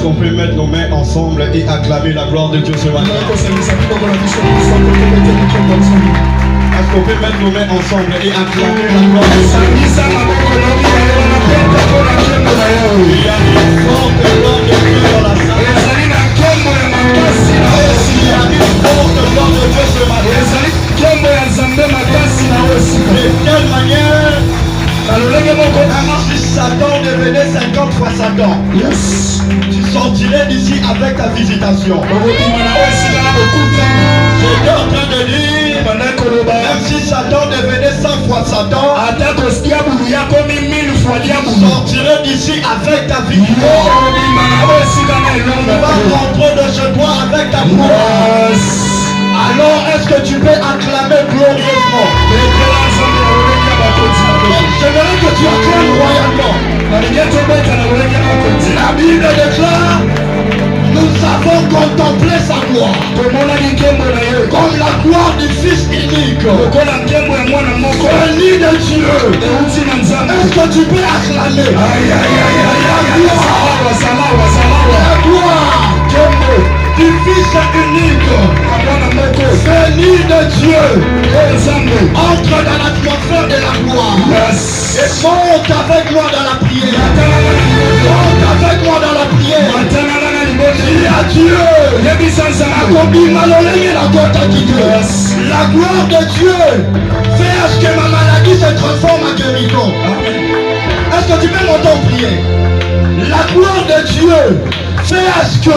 qu'on peut mettre nos mains ensemble et acclamer la gloire de Dieu ce matin? Est-ce qu'on peut mettre nos mains ensemble et acclamer la gloire de Dieu? Il y a une forte gloire de Dieu dans la salle. Il y a une forte gloire de Dieu ce matin. De quelle manière? Si Satan devenait 50 fois Satan, yes, tu sortirais d'ici avec ta visitation. J'étais en train de dire, même si Satan devenait 100 fois Satan, tu sortirais d'ici avec ta victoire. Tu vas rentrer de chez toi avec ta gloire. Alors est-ce que tu peux acclamer glorieusement? J'aimerais que tu acclames royalement. La Bible déclare, nous avons contemplé sa gloire comme la gloire du Fils unique, béni de Dieu. Est-ce que tu peux acclamer la gloire du Fils unique, béni de Dieu? Entre dans l'atmosphère de la gloire et monte avec moi dans la prière. Monte avec moi dans la prière. Dis à Dieu, la gloire de Dieu fait à ce que ma maladie se transforme en guérison. Est-ce que tu peux monter en prière? La gloire de Dieu fait à ce que le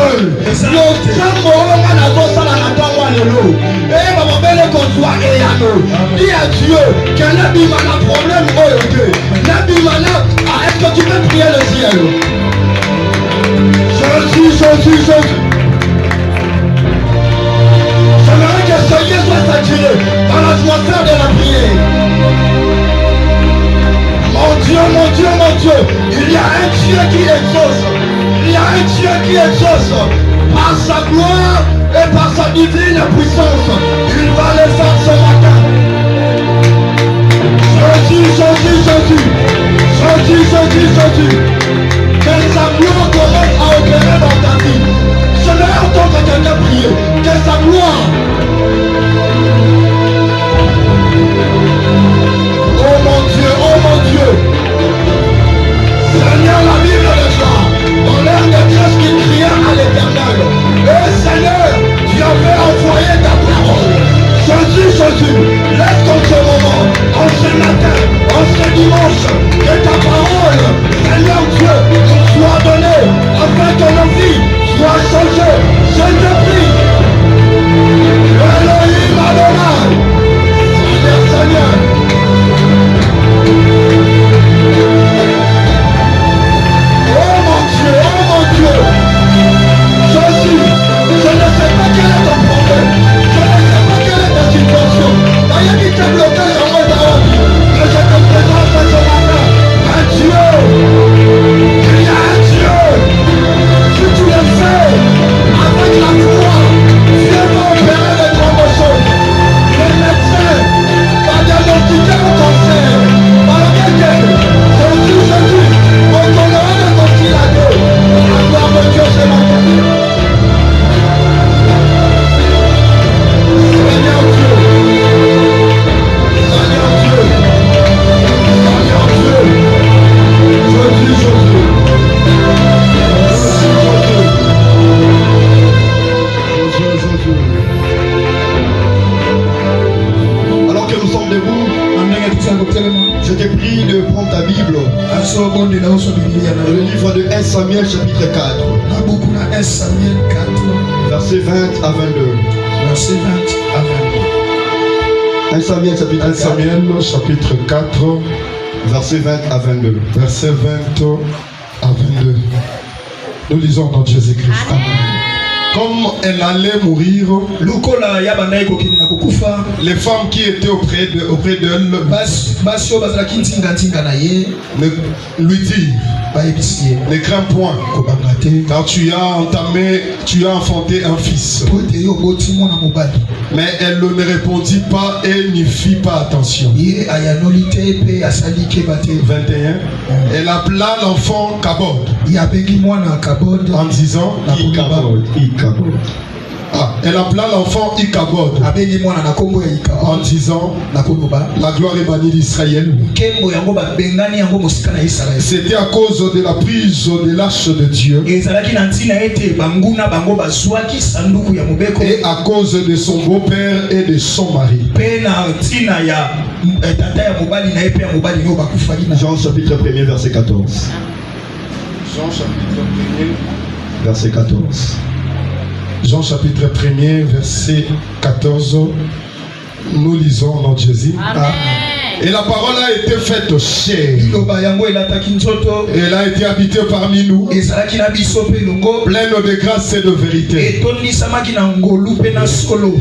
dis à Dieu que l'abimana problème est-ce que tu peux prier le ciel? Jésus. J'aimerais que ce Dieu soit saturé dans l'atmosphère de la prière. Mon Dieu, il y a un Dieu qui exauce. Il y a un Dieu qui exauce par sa gloire et par sa divine puissance. Il va le faire ce matin. Jésus. Que sa gloire commence à opérer dans ta vie. Je vais entendre quelqu'un prier. Que sa gloire. Oh mon Dieu. Seigneur, la Bible déclare, dans l'air de détresse qui criait à l'éternel. Et Seigneur, tu avais envoyé ta parole. Jésus, laisse en ce moment, en ce matin, en ce dimanche, que ta parole, Seigneur Dieu, nous soit donnée, afin que nos vies soient changées. Je te prie. Elohim Adonai. Seigneur. Oh mon Dieu. Jésus, je ne sais pas quel est ton problème. Je ne sais pas quelle est ta situation. D'ailleurs, il t'est bloqué sur moi dans la vie. Mais je te présente ce matin un Dieu. Il y a un Dieu. Si tu le fais avec la foi, Dieu va opérer les grandes choses. Les médecins va diagnostiquer le cancer. Par le bien Jésus, on donnera de ton tirage. La gloire de Dieu ce matin. Seigneur Dieu. Alors que nous sommes debout, je te prie de prendre ta Bible. Le livre de 1 Samuel chapitre 4. Verset 20 à 22. 1 Samuel chapitre 4. Verset 20 à 22. Verset 20 à 22. Nous lisons dans Jésus-Christ. Comme quand elle allait mourir, les femmes qui étaient auprès d'elle lui disent, ne crains point, car tu as enfanté un fils. Mais elle ne répondit pas et n'y fit pas attention. 21. Elle appela l'enfant Kabod en disant elle appela l'enfant Ikabod en disant la gloire est bannie d'Israël. C'était à cause de la prise de l'arche de Dieu et à cause de son beau-père et de son mari. Jean chapitre 1er verset 14. Jean chapitre 1er verset 14. Jean chapitre 1er verset 14. Nous lisons au nom de Jésus. Amen. Et la parole a été faite chair. Elle a été habitée parmi nous, pleine de grâce et de vérité.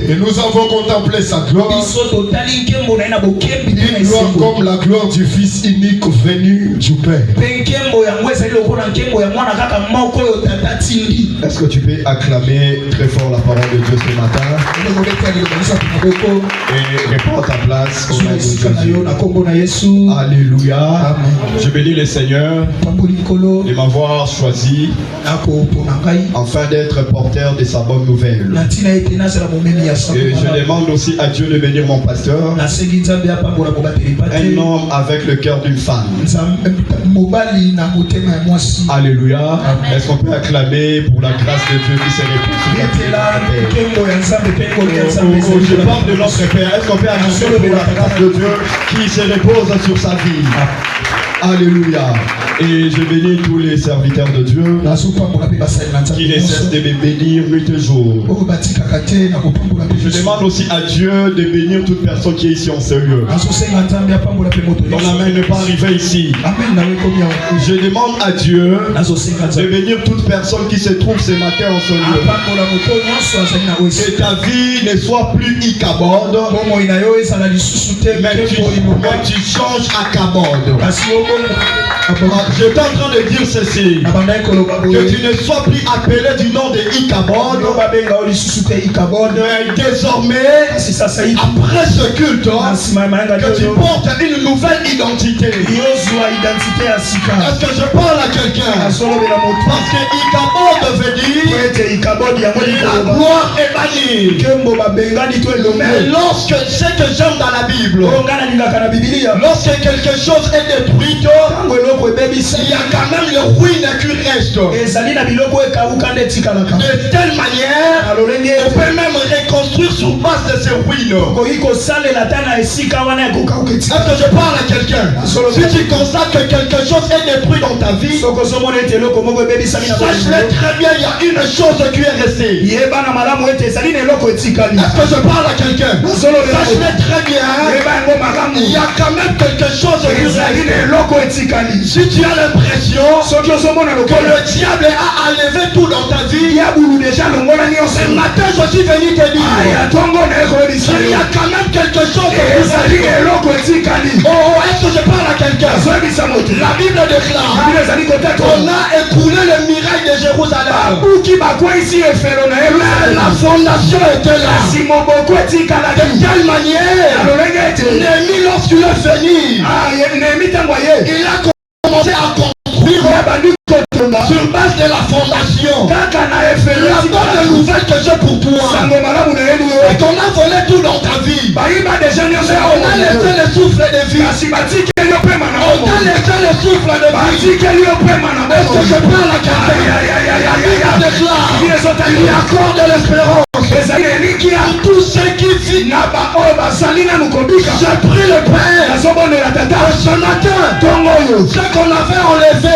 Et nous avons contemplé sa gloire, une gloire comme la gloire du Fils unique venu du Père. Est-ce que tu peux acclamer très fort la parole de Dieu ce matin et réponds à ta place au nom de Jésus. Alléluia. Amen. Je bénis le Seigneur de m'avoir choisi afin d'être porteur de sa bonne nouvelle. Et je demande aussi à Dieu de bénir mon pasteur, un homme avec le cœur d'une femme. Alléluia. Est-ce qu'on peut acclamer pour la grâce de Dieu qui s'est répandue sur la terre? Je parle de notre Père. Est-ce qu'on peut acclamer pour la grâce de Dieu qui se repose sur sa vie? Alléluia. Et je bénis tous les serviteurs de Dieu qui ne cessent de me bénir nuit et jour. Je demande aussi à Dieu de bénir toute personne qui est ici en ce lieu, dont la main n'est pas arrivée ici. Je demande à Dieu de bénir toute personne qui se trouve ce matin en ce lieu. Que ta vie ne soit plus Ikabod, mais tu changes à Kabod. Je suis en train de dire ceci, que tu ne sois plus appelé du nom de Ikabod, mais désormais, après ce culte, que tu portes une nouvelle identité. Est-ce que je parle à quelqu'un? Parce que Ikabod veut dire la gloire est bannie. Mais lorsque c'est que j'aime dans la Bible, lorsque quelque chose est détruit, il y a quand même le ruine qui reste. De telle manière, on peut même reconstruire sur base de ces ruines. Est-ce que je parle à quelqu'un? Si tu constates que quelque chose est détruit dans ta vie, sache-le très bien, il y a une chose qui est restée. Est-ce que je parle à quelqu'un? Sache-le très bien, il y a quand même quelque chose qui reste. Si tu as l'impression que le diable a enlevé tout dans ta vie, ce matin je suis venu te dire qu'il y a quand même quelque chose qui reste. Oh, est-ce que je parle à quelqu'un? La Bible déclare qu'on a écoulé le mirail de Jérusalem. La fondation était là. De quelle manière Néhémie, lorsqu'il est venu, il a commencé à construire sur base de la fondation. La bonne nouvelle que j'ai pour toi, c'est qu'on a volé tout dans ta vie. On a laissé le souffle de vie. On a laissé le souffle de vie. Est-ce que je parle à quelqu'un? Il accorde l'espérance. Tous ceux qui vivent, j'ai pris le Père. Ce matin, ce qu'on avait enlevé,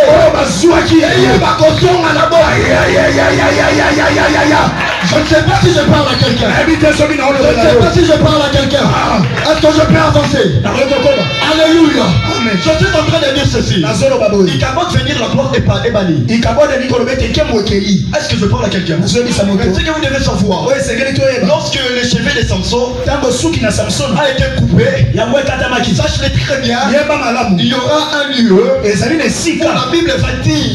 Je ne sais pas si je parle à quelqu'un. Je ne sais pas si je parle à quelqu'un. Est-ce que je peux avancer? Alléluia. Je suis en train de dire ceci. Il capable de venir la gloire et bannie. Est-ce que je parle à quelqu'un? C'est que vous devez savoir. Lorsque les cheveux de Samson a été coupé, sache-le très bien, il y aura un lieu où la Bible va dire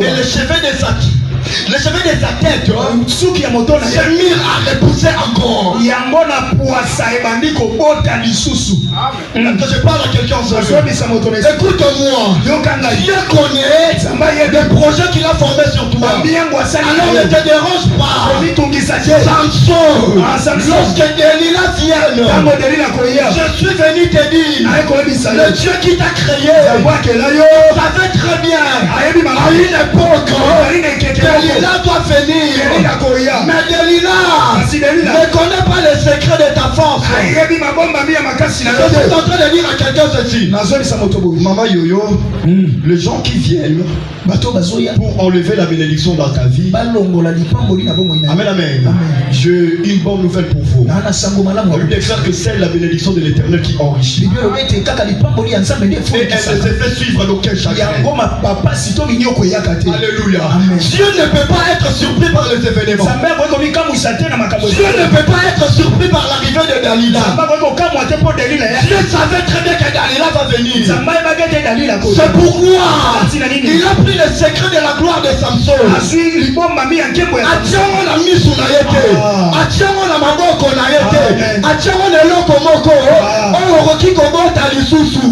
et les cheveux de sa tête se mirent à repousser encore. Quand je parle à quelqu'un, écoute-moi. Dieu connaît les projets qu'il a formés sur toi. Alors ne te dérange pas. Samson, lorsque Delilah vient, je suis venu te dire, le Dieu qui t'a créé savait très bien à une époque Delilah doit venir. Mais Delilah ne connaît pas les secrets de ta force. Je suis en train de dire à quelqu'un ceci. Maman Yoyo, les gens qui viennent pour enlever la bénédiction dans ta vie. Amen, amen. J'ai une bonne nouvelle pour vous. La Bible déclare que c'est la bénédiction de l'Éternel qui enrichit. Et elle se fait suivre d'aucun chagrin. Alléluia. Dieu ne peut pas être surpris par les événements. Dieu ne peut pas être surpris par l'arrivée de Delilah. Dieu savait très bien que Delilah va venir. C'est pourquoi il a pris le secret de la gloire de Samson. Atiango na misu na yete. Atiango na maboko na yete. Atiango na eloko moko. Oyo okoki kobota lisusu.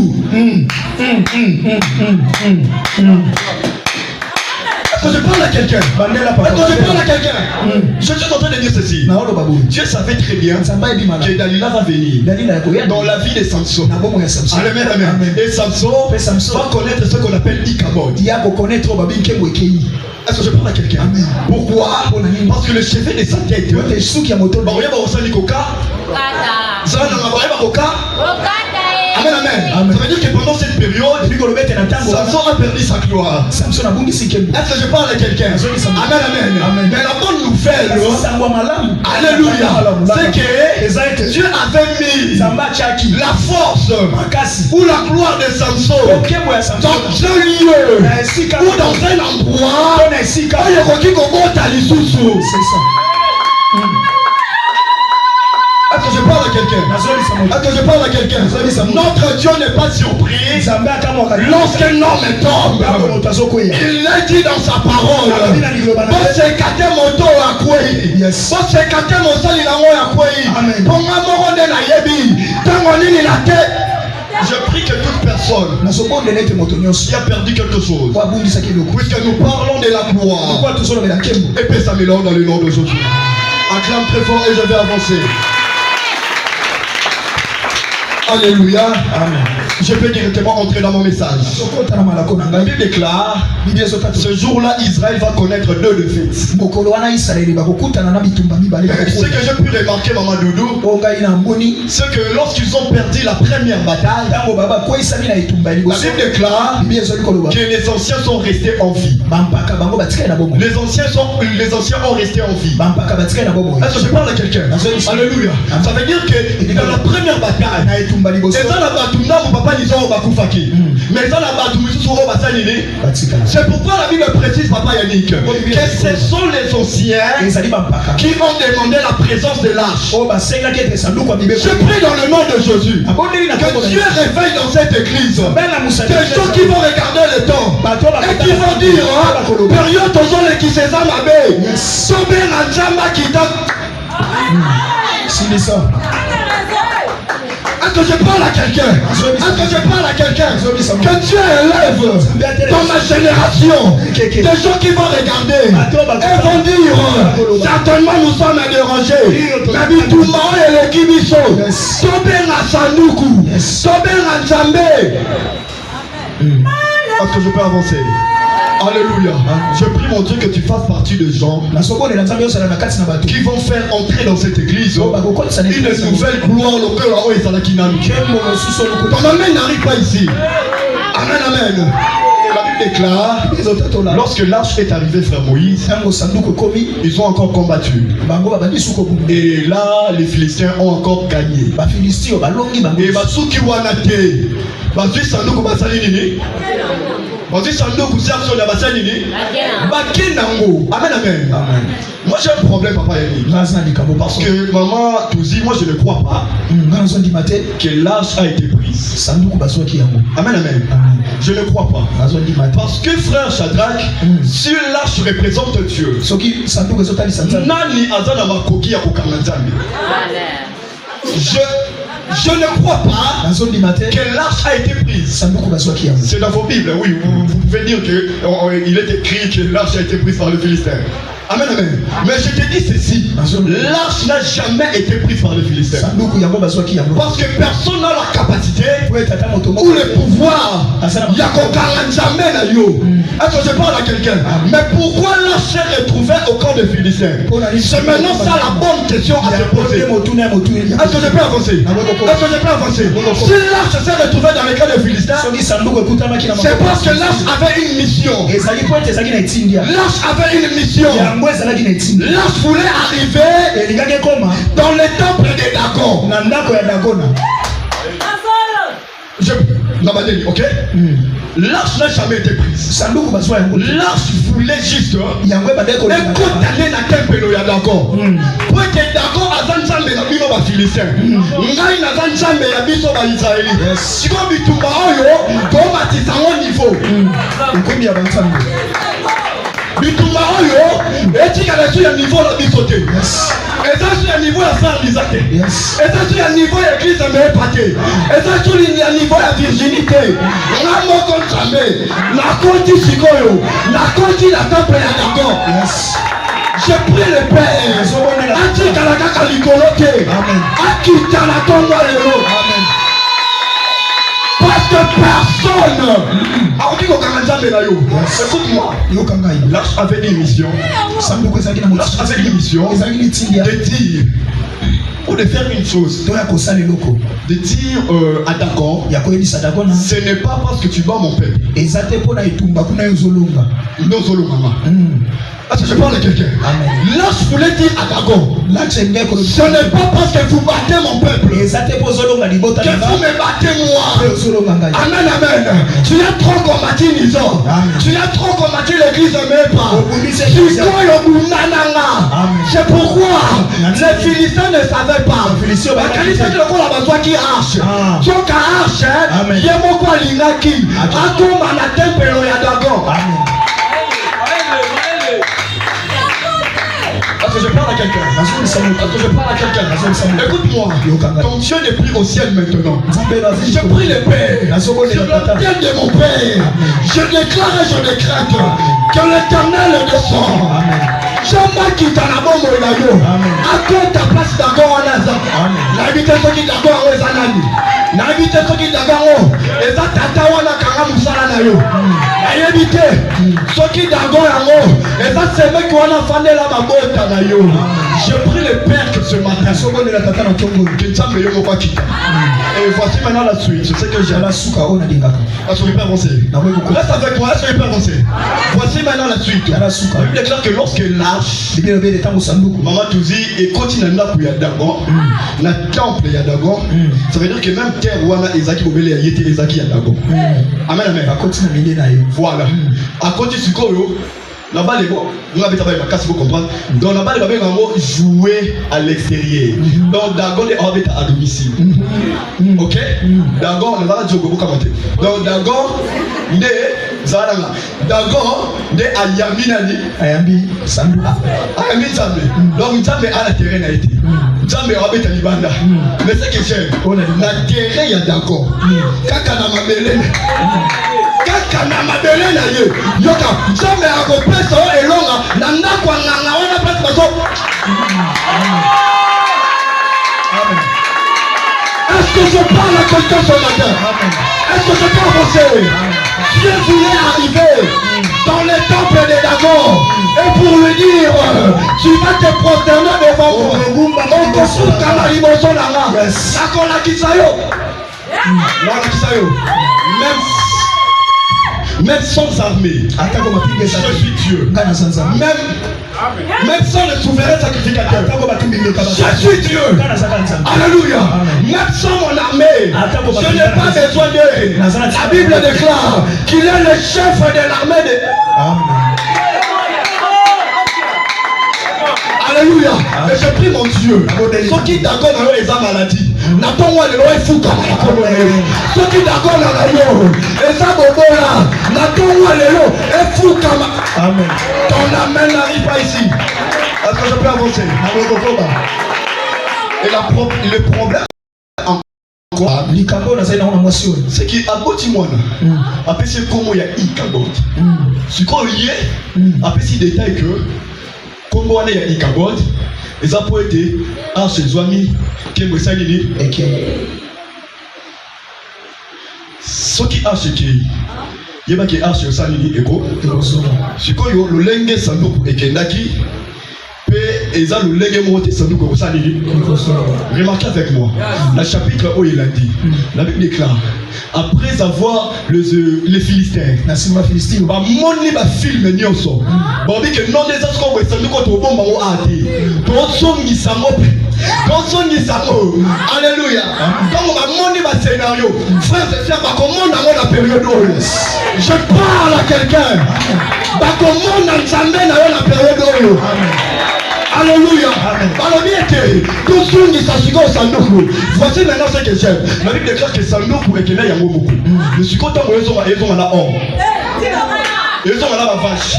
Est-ce que je parle à quelqu'un? Est-ce que je parle à quelqu'un? Je suis en train de dire ceci. Dieu savait très bien que Delilah va venir dans la vie de Samson. Amen, amen. Et Samson va connaître ce qu'on appelle Ichabod. Est-ce que je parle à quelqu'un? Pourquoi? Parce que le cheveu de sa tête. Amen, amen. Ça veut dire que pendant cette période, Samson a perdu sa gloire. Est-ce que je parle à quelqu'un? Amen, amen. Mais la bonne nouvelle, alléluia, c'est que Dieu avait mis la force ou la gloire de Samson dans un lieu ou dans un endroit où il y a Est-ce que je parle à quelqu'un? Est-ce que je parle à quelqu'un? Notre Dieu n'est pas surpris lorsqu'un homme tombe. Il l'a dit dans sa parole. Je prie que toute personne qui a perdu quelque chose, puisque nous parlons de la gloire, et paix sa mélange dans le nom de Jésus. Acclame très fort et je vais avancer. Alléluia. Amen. Je peux directement entrer dans mon message. La Bible déclare, ce jour-là, Israël va connaître deux défaites. Ce que j'ai pu remarquer, Maman Doudou, c'est que lorsqu'ils ont perdu la première bataille, la Bible déclare que les anciens sont restés en vie. Les anciens ont resté en vie. Est-ce que je parle à quelqu'un? Alléluia. Ça veut dire que dans la première bataille, c'est pourquoi la Bible précise, Papa Yannick, que ce sont les anciens qui ont demandé la présence de l'arche. Je prie dans le nom de Jésus que Dieu réveille dans cette église des gens qui vont regarder le temps et qui vont dire période aux gens qui se Est-ce que je parle à quelqu'un? Est-ce que je parle à quelqu'un? Que Dieu élève dans ma génération des gens qui vont regarder et vont dire certainement nous sommes dérangés. Mais Bitouma et le Kibiso, Sobera Sanduku, Sobera Nzambe. Est-ce que je peux avancer? Alléluia. Je prie mon Dieu que tu fasses partie de gens qui vont faire entrer dans cette église une nouvelle gloire. Ton amen n'arrive pas ici. Amen, amen. La Bible déclare, lorsque l'arche est arrivée, frère Moïse, ils ont encore combattu. Et là, les Philistins ont encore gagné. Et Basuki Wanate, Basu Sanduku Basali Nini, Basu Sanduku Serso Nabasali Nini, Bakenango. Amen, amen. Moi j'ai un problème, papa Yannick. Parce que maman Touzi, moi je ne crois pas que l'arche a été prise. Amen, amen. Je ne crois pas. Parce que frère Shadrach, si l'arche représente Dieu, Nani Azana Makoki Yakokanazami. Je ne crois pas que l'arche a été prise. C'est dans vos Bibles, oui. Vous pouvez dire qu'il est écrit que l'arche a été prise par le Philistin. Amen, amen. Mais je te dis ceci, l'arche n'a jamais été prise par les Philistins. Parce que personne n'a la capacité ou le pouvoir. Est-ce que je parle à quelqu'un? Mais pourquoi l'arche s'est retrouvée au camp des Philistins? C'est maintenant ça la bonne question à se poser. Est-ce que je peux avancer? Est-ce que je peux avancer? Si l'arche s'est retrouvée dans les camps des Philistins, c'est parce que l'arche avait une mission. L'arche avait une mission. L'arche voulait arriver dans le temple de Dagon. Ok? L'arche n'a jamais été prise. L'arche voulait juste écouter dans le temple de Dagon. Pour que Dagon azanzambe na bino ba Philistin. Ngai na zanzambe ya biso ba Israeli. Siko bitumba oyo ko matisa ngo niveau. Ukomi ya banzambe. Bitumba oyo etikala sur le niveau la bisote. Et ça sur le niveau la Saint-Lisate. Et ça sur le niveau de l'église mais pâté. Et ça sur le niveau de la virginité. Na moko nzambe, na konti sikoyo, na konti la temple ya Dagon. Je prie le Père. Atikala kaka likolote. Akita la tomba lelo. Amen. Parce que personne. Écoute-moi. L'arche avait une mission. L'arche avait une mission de dire ou de faire une chose. De dire à Dagon, ce n'est pas parce que tu bats mon peuple. Est-ce que je parle à quelqu'un? L'arche voulait dire à Dagon, ce n'est pas parce que vous battez mon peuple que vous me battez moi. Amen, amen. Tu as trop combattu Nison. Tu as trop combattu l'église même pas. C'est pourquoi les Philistins ne savaient pas. Est-ce que je parle à quelqu'un? Est-ce que je parle à quelqu'un? Écoute-moi, ton Dieu n'est plus au ciel maintenant. Je prie le Père, sur le ciel de mon Père, je déclare et je décrète que l'Éternel descend. Jamais qui t'a la bombe au lago. À quoi ta place d'accord en Azam? N'habitez ceux qui d'accord en Zanani. N'habitez ceux qui d'accord en et ça tata wana kanga musala na yo. N'habitez ceux qui d'accord en et ça c'est mec qui wana fande la mabota na yo. Je prie le Père que ce matin que ça me yoko pas quitter. Et voici maintenant la suite. Je sais que j'ai la souka on a dit d'accord. Est-ce que je peux avancer? Reste avec moi. Est-ce que je peux avancer? Voici maintenant la suite. La souka. Il déclare que lorsque l'arche Maman Touzi et continue à Dagon, na temple ya Dagon, ça veut dire que même terre wana Ezaki Obele a yete Ezaki ya Dagon. Amen, amen. Voilà. À côté du Koyo, là-bas les mots, nous avons travaillé ma casse pour comprendre. Donc là-bas les mots jouer à l'extérieur. Donc Dagon est en à domicile. Ok? Dagon, on va dire que vous commentez. Donc Dagon, né Zaranga. Dagon, né Ayami Nani. Ayami Sambi. Ayami Sambi. Donc Sambi a la terrain a été. Sambi a été Libanda. Mais c'est que j'aime. La terrain y a Dagon. Kaka na mabele. Kaka na mabele na ye. Yoka. Sambi a repris son elonga. Nana kwa nana wana presse baso. Amen. Est-ce que je parle à quelqu'un ce matin? Est-ce que je peux avancer? Dieu voulait arriver dans le temple de Dagon et pour lui dire tu vas te prosterner devant moi. On te fout dans la limousine là. même sans armée, je suis Dieu. Même sans le souverain sacrificateur, je suis Dieu. Alléluia. Même sans mon armée, je n'ai pas besoin d'eux. La Bible déclare qu'il est le chef de l'armée de... Alléluia. Et je prie mon Dieu. Ceux qui d'accord dans les maladies, n'attends-moi le roi fou comme ceux qui d'accord dans les bobola, n'attends-moi le roi fou comme... Amen. Ton amen n'arrive pas ici. Est-ce que je peux avancer? Et le problème encore, c'est qu'il a beau timon. Après c'est comment il y a Ikabot. Ce qu'on y est, après c'est détail que comment on est Ikabot, les apôtres à ses amis qui me saluent et qui ceux qui a ce qui il y a qui a ce saluent et quoi ce qu'on y a le lengue sanduku et kendaki et ça le lengue monte sanduku au saluent. Remarquez avec moi le chapitre où il a dit la Bible déclare après avoir les Philistins bah moni ba film nyonso bah dit que non des autres comme sanduku to bomba o ati to songi samope alléluia donc ma moni ba scénario frère et sœur ba comment dans la période où je parle à quelqu'un ba comment dans Nzambe na la période où alléluia. Voici maintenant ce que j'aime. La Bible déclare que Sandoku et Kenya Yango beaucoup. Le sucre tant ils ont la or. Ils ont la vache.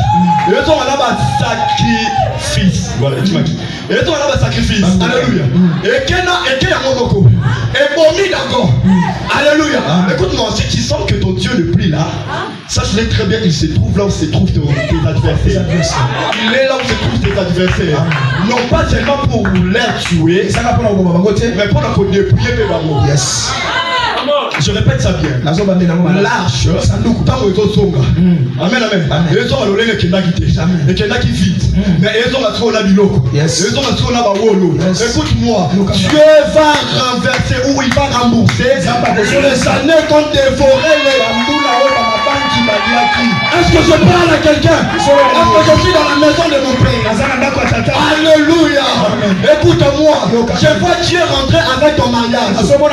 Ils ont la sacrifice. Voilà, tu m'as dit. Ils ont la sacrifice. Alléluia. Et Kenya Yango beaucoup. Et Bomi d'accord. Alléluia. Écoute-moi, si tu sens que ton Dieu ne plie là, sache-le très bien, il se trouve là où se trouvent tes adversaires. Il est là où se trouvent tes adversaires. Non pas seulement pour les tuer, mais pour la dépouiller les mamans. Yes. Je répète ça bien. L'arche, tant que tu songa. Amen, amen. Ils ont allé le Kenda qui et Kenda qui vite. Mais ils ont la trouvé la biloko. Ils ont la trouvé la bawolo. Écoute-moi, Dieu va renverser ou il va rembourser les années qu'on dévorait les est-ce que je parle à quelqu'un? Est-ce que je suis dans la maison de mon père? Alléluia. Écoute-moi, je vois Dieu rentrer avec ton mariage. Je vois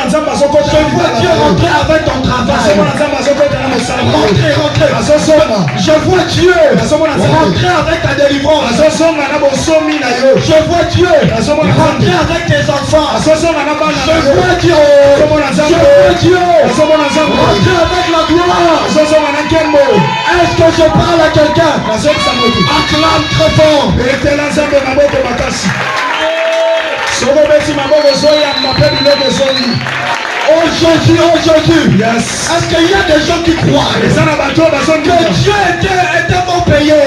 Dieu rentrer avec ton travail. Rentrer. Je vois Dieu rentrer avec ta délivrance. Je vois Dieu rentrer avec tes enfants. Je vois Dieu rentrer avec la gloire. Est-ce que je parle à quelqu'un? Acclame très fort. Aujourd'hui, yes. Est-ce qu'il y a des gens qui croient que Dieu était bon payé?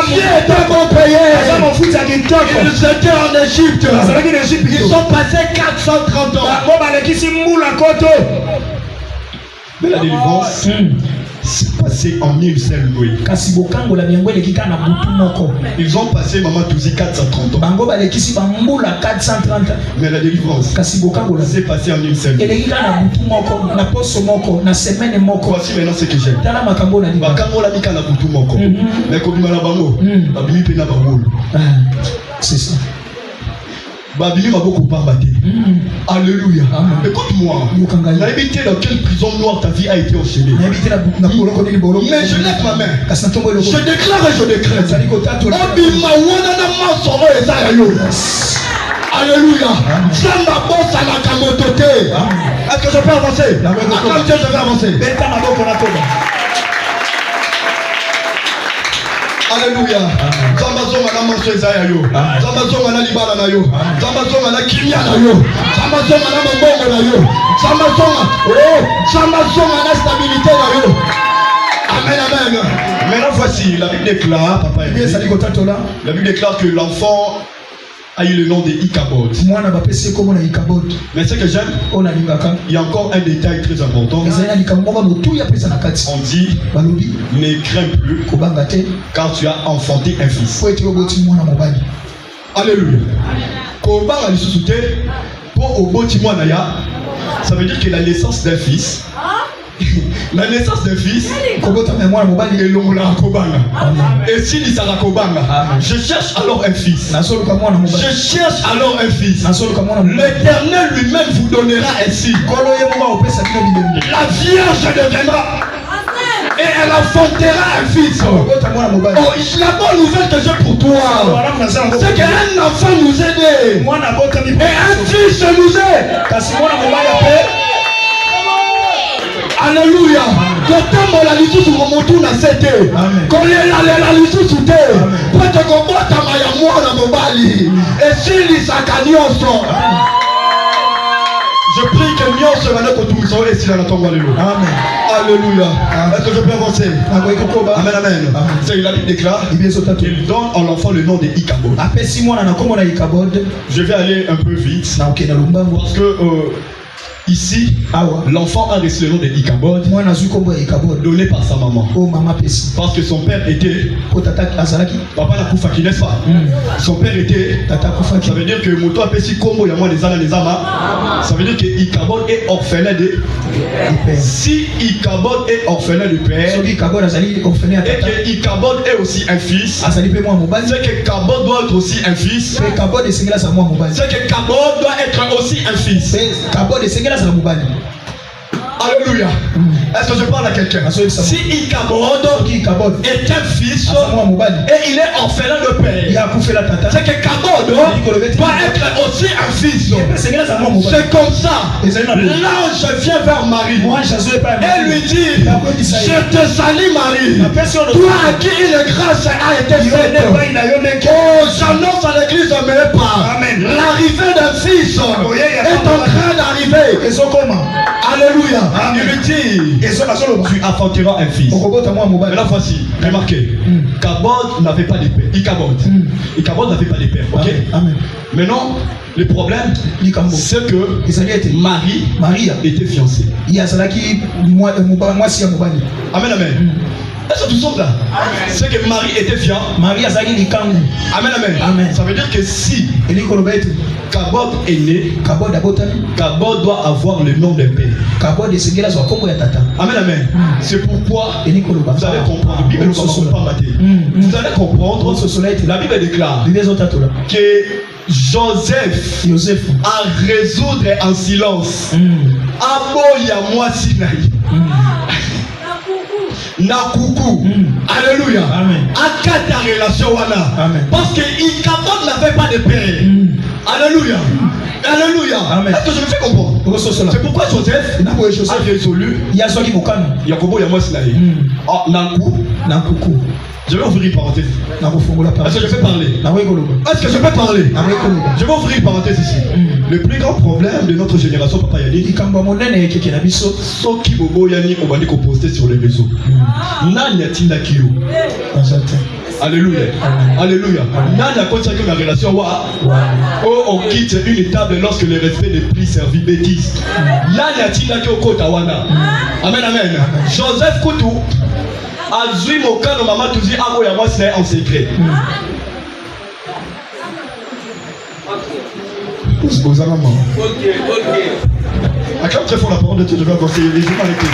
Dieu était bon payé. Ils étaient en Égypte. Ils sont passés 430 ans. Mais la délivrance c'est passé en une seule nuit. Ils ont passé maman Touzi 430 ans. Mais la délivrance c'est passé en une seule nuit. Voici maintenant ce que j'aime. C'est ça. Babylone m'a beaucoup parbatté. Alléluia. Écoute-moi. N'a évité dans quelle prison noire ta vie a été enchaînée. Mais je lève ma main. Je déclare et je décrète. Alléluia. Est-ce que je peux avancer? Acclame Dieu, je vais avancer. Alléluia. Zambazonga na manso ezaya yo. Zambazonga na libala na yo. Zambazonga na kimia na yo. Zambazonga na mbongo na yo. Zambazonga na stabilité na yo. Amen, amen. Maintenant voici, la Bible déclare, papa, la Bible déclare que l'enfant a eu le nom de Ikabod. Mais ce que j'aime, il y a encore un détail très important. On dit, ne crains plus, car tu as enfanté un fils. Alléluia. Ça veut dire que la naissance d'un fils la naissance d'un fils, et s'il y sera Kobanga, je cherche alors un fils. Je cherche alors un fils. L'Éternel lui-même vous donnera ainsi. La Vierge deviendra. Et elle enfantera un fils. Oh, la bonne nouvelle que j'ai pour toi, c'est qu'un enfant nous est né. Et un fils nous est. Alléluia. Kotambo la lisusu komotu na sete. Kolela lela lisusu te. Pete kobota maya mwana mobali. Esili sakanyoso. Je prie que nyonso bana kotumisa esila na tongo lelo. Amen. Alléluia. Est-ce que je peux avancer? Amen, amen. C'est la Bible déclare qu'il donne à l'enfant le nom de Ichabod. Je vais aller un peu vite parce que ici, l'enfant a reçu le nom de Ichabod donné par sa maman. Parce que son père était Papa na Koufaki, n'est-ce pas? Son père était ça veut dire que Moto a pesi Kombo ya moi les ana les ama. Ça veut dire que Ichabod est orphelin de si Ichabod est orphelin du père et que Ichabod est aussi un fils, c'est que Ichabod doit être aussi un fils. C'est que Ichabod doit être aussi un fils. Alléluia. Est-ce que je parle à quelqu'un? Si Ichabod est un fils et il est orphelin de père, c'est que Ichabod doit être aussi un fils. C'est comme ça. L'ange vient vers Marie et lui dit: je te salue Marie, toi à qui une grâce a été faite. Oh, j'annonce à l'église de mes pas, l'arrivée d'un fils est en train d'arriver. Alléluia. Il lui dit: tu enfanteras un fils. Mais la voici, remarquez, Ichabod n'avait pas de père. Ichabod n'avait pas de père. Ok? Maintenant, le problème, c'est que Marie était fiancée. Amen, amen. Est-ce que tout sommes là? C'est que Marie était fiancée. Amen, amen. Ça veut dire que si Ichabod est né, Ichabod doit avoir le nom d'un père. Amen, amen. C'est pourquoi vous allez comprendre. La Bible ne va pas mater. Vous allez comprendre. La Bible déclare que Joseph a résoudre en silence. Aboya moi Sinaï. Nakuku. Alléluia. Akata relation wana. Parce que Ichabod n'avait pas de père. Alléluia. Alléluia. Est-ce que je me fais comprendre? C'est pourquoi Joseph a résolu Yakobo ya moi Sinaï. Nakuku. Je vais ouvrir une parenthèse. Est-ce que je peux parler? Est-ce que je peux parler? Je vais ouvrir une parenthèse ici. Le plus grand problème de notre génération, Papa Yannick, Soki Bobo Yannick, on va dire qu'on postait sur les réseaux. Nanya Tinda Kiyo. Alléluia. Alléluia. Nanya continue la relation. Oh, on quitte une table lorsque le respect n'est plus servi bêtise. Nanya Tinda Kiyo Kotawana. Amen, amen. Joseph Koutou. Azui Mokano Mama Touzi Amo Yama c'est en secret. Ok. Acclame très fort la parole de Dieu, je vais avancer les humanités.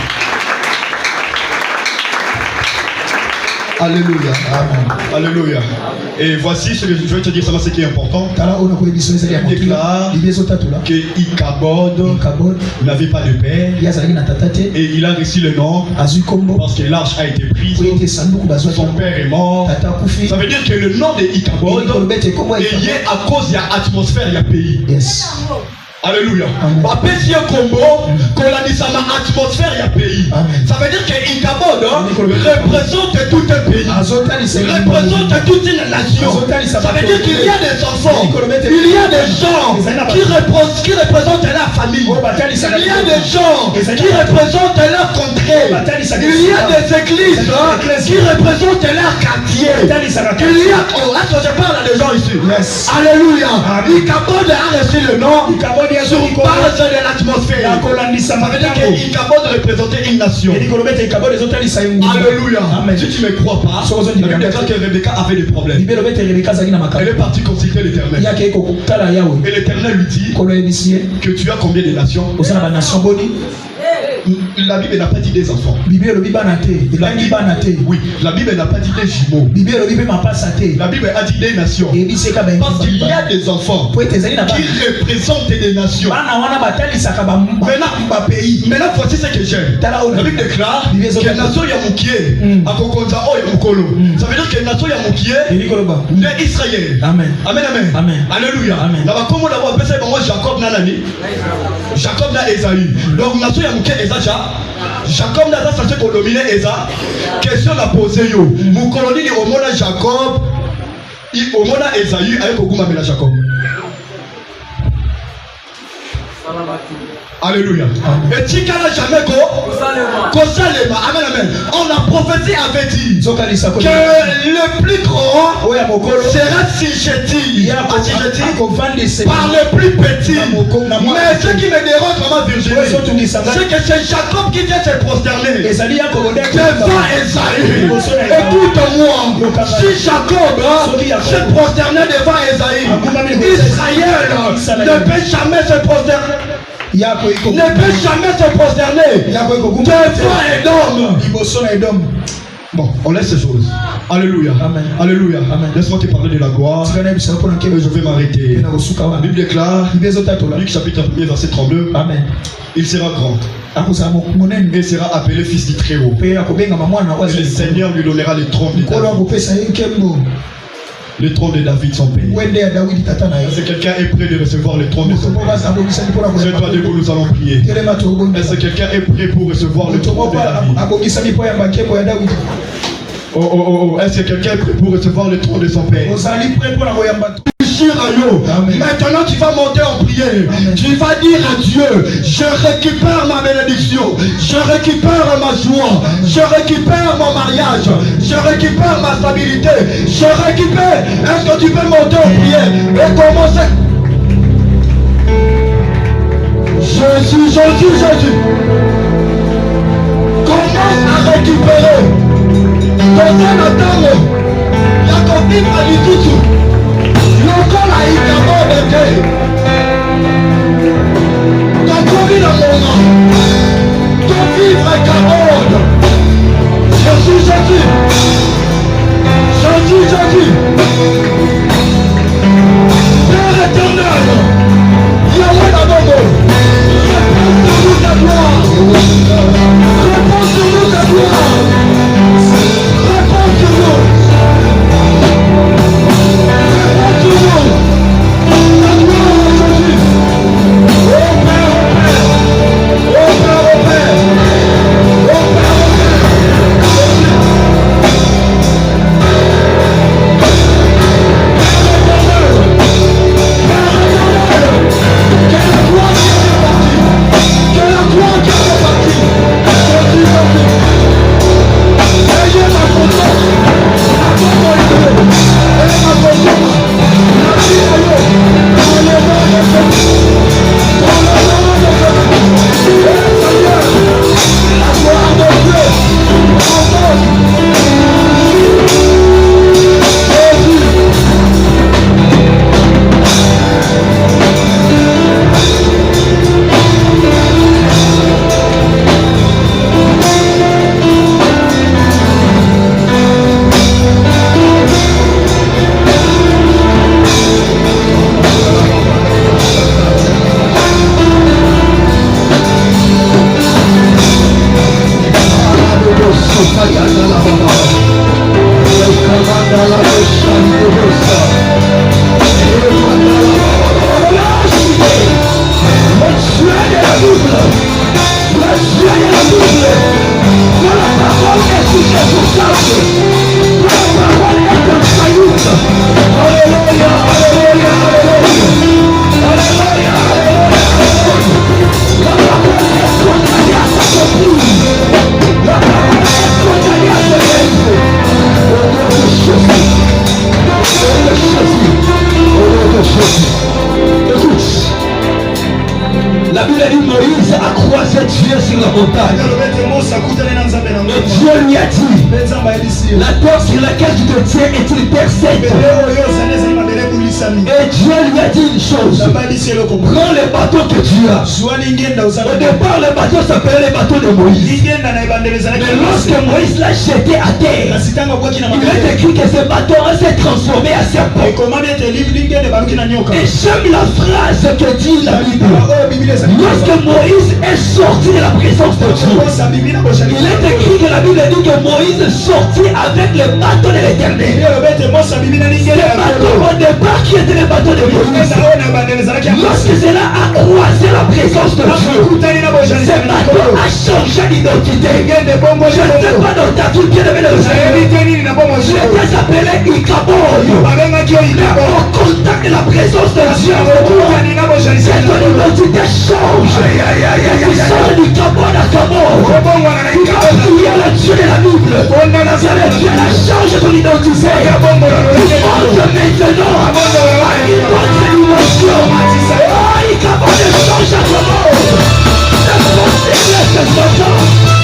Alléluia. Amen. Alléluia. Et voici ce que je vais te dire, ça ce qui est important. Il déclare que Ichabod n'avait pas de père et il a reçu le nom parce que l'arche a été prise. Son père est mort. Ça veut dire que le nom de Ichabod est lié à cause de l'atmosphère du pays. Yes. Alléluia. Bapesi Kombo, qu'on dit ça ma atmosphère ya pays. Ça veut dire que Ichabod représente tout un pays. Représente toute une nation. Ça veut dire qu'il y a des enfants, il y a des gens qui représentent la famille. Il y a des gens qui représentent leur contrée. Il y a des églises qui représentent leur quartier. Il y a, oh, est-ce que je parle à des gens ici? Alléluia. Ichabod a reçu le nom sur base de l'atmosphère. Ça veut dire que Ichabod représentait une nation. Alléluia. Si tu ne me crois pas, la Bible déclare que Rebecca avait des problèmes. Elle est partie consulter l'Éternel. Et l'Éternel lui dit que tu as combien de nations? la Bible n'a pas dit des enfants. Oui, la Bible n'a pas dit des jumeaux. La Bible a dit des nations. Parce qu'il y a des enfants qui représentent des nations. Maintenant, voici ce que j'aime. La Bible déclare que la nation Yamoukié a Kokonza Oy Mukolo. Ça veut dire que la nation Yamoukié est Israël. Amen. Amen. Amen. Alléluia. Jacob Nanani. Jacob na Esaü. Donc la nation Yamoukié Esaja. Jacob n'a pas censé dominer Esa. Question à poser yo. Mukoloni ni omona Jacob. Il omona Esaü avec Oguma mena Jacob. Alléluia. Et tu n'as jamais Kosalema. Amen, amen. On a prophétie avait dit que le plus grand sera Sigeti par le plus petit. Mais ce qui me dérange vraiment Virginie, c'est que c'est Jacob qui vient se prosterner devant Esaü. Écoute-moi, si Jacob se prosternait devant Esaü, Israël ne peut jamais se prosterner. Ne peut jamais se prosterner devant Edom. Bon, on laisse ces choses. Alléluia. Amen. Alléluia. Amen. Laisse-moi te parler de la gloire. Et je vais m'arrêter. La Bible déclare, Luc chapitre 1 verset 32. Amen. Il sera grand. Et sera appelé fils du Très-Haut. Et le Seigneur lui donnera le trône de David. Le trône de David, son pays. Est-ce que quelqu'un est prêt de recevoir le trône de son pays? C'est toi debout, nous allons prier. Est-ce que quelqu'un est prêt pour recevoir le trône de David? Oh. Est-ce que quelqu'un est prêt pour recevoir le trône de son père? Maintenant tu vas monter en prière. Tu vas dire à Dieu, je récupère ma bénédiction, je récupère ma joie, je récupère mon mariage, je récupère ma stabilité, je récupère. Est-ce que tu peux monter en prière et commencer? Jésus. Commence à récupérer. Dans un attendre, il y a qu'on vivre à l'Itutu. Lokola ikamo bete. Ton Covid à mon nom. Ton vivre est Cameroun. Jésus. Père éternel. Yahweh d'Abogo. Réponds sur nous ta gloire. Réponds sur nous ta gloire. Réponds sur nous. Oh Père, La terre sur laquelle tu te tiens est une terre sainte. Et Dieu lui a dit une chose. Prends le bateau que tu as. Au départ, le bateau s'appelait le bateau de Moïse. Mais lorsque Moïse l'a jeté à terre, il est écrit que ce bateau s'est transformé en serpent. Et j'aime la phrase que dit la Bible. Lorsque Moïse est sorti de la présence de Dieu, il est écrit que la Bible dit que Moïse sortit avec le bateau de l'Éternel. Ce bateau au départ qui était le bateau de Moïse, lorsque cela a croisé la présence de Dieu, ce bateau a changé d'identité. Je ne sais pas dans ta vie, bien aimé de Dieu. Je t'ai appelé Ikaboy. Au contact de la présence de Dieu, cette identité change. Tu changes du Kaboy à Kaboy. Tu vas prier le Dieu de la Bible. Le Dieu la change ton identité. Tu portes maintenant à une autre dimension. Ikaboy change à Kaboy. C'est possible ce matin.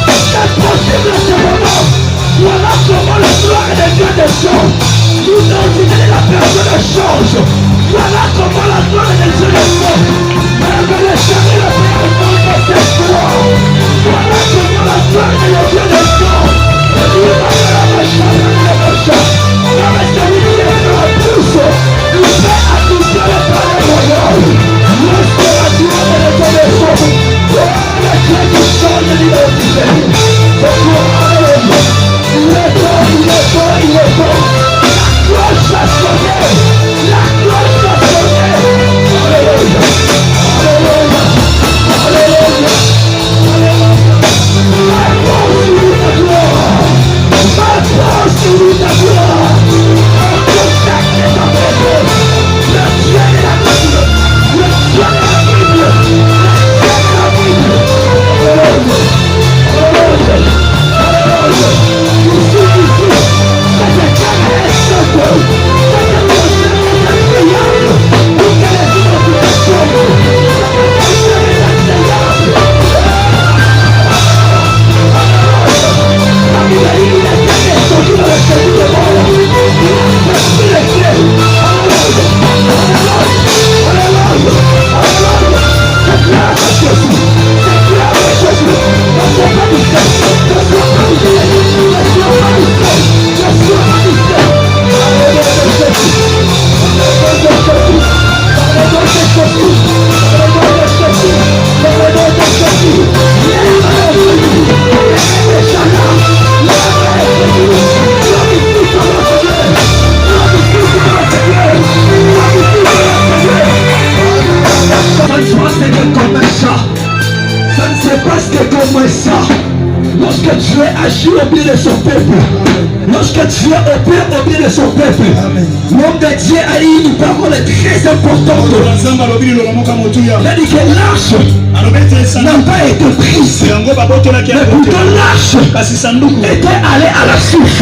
C'est possible ce moment. Voilà comment le gloire de Dieu descend. L'identité de la personne change. Voilà comment la gloire de Dieu descend. Voilà comment la gloire de Dieu descend. Lorsque Dieu agit au milieu de son peuple, lorsque Dieu opère au milieu de son peuple, l'homme de Dieu a dit une parole très importante. Il a dit que l'arche n'a pas été prise, mais plutôt l'arche était allée à la source.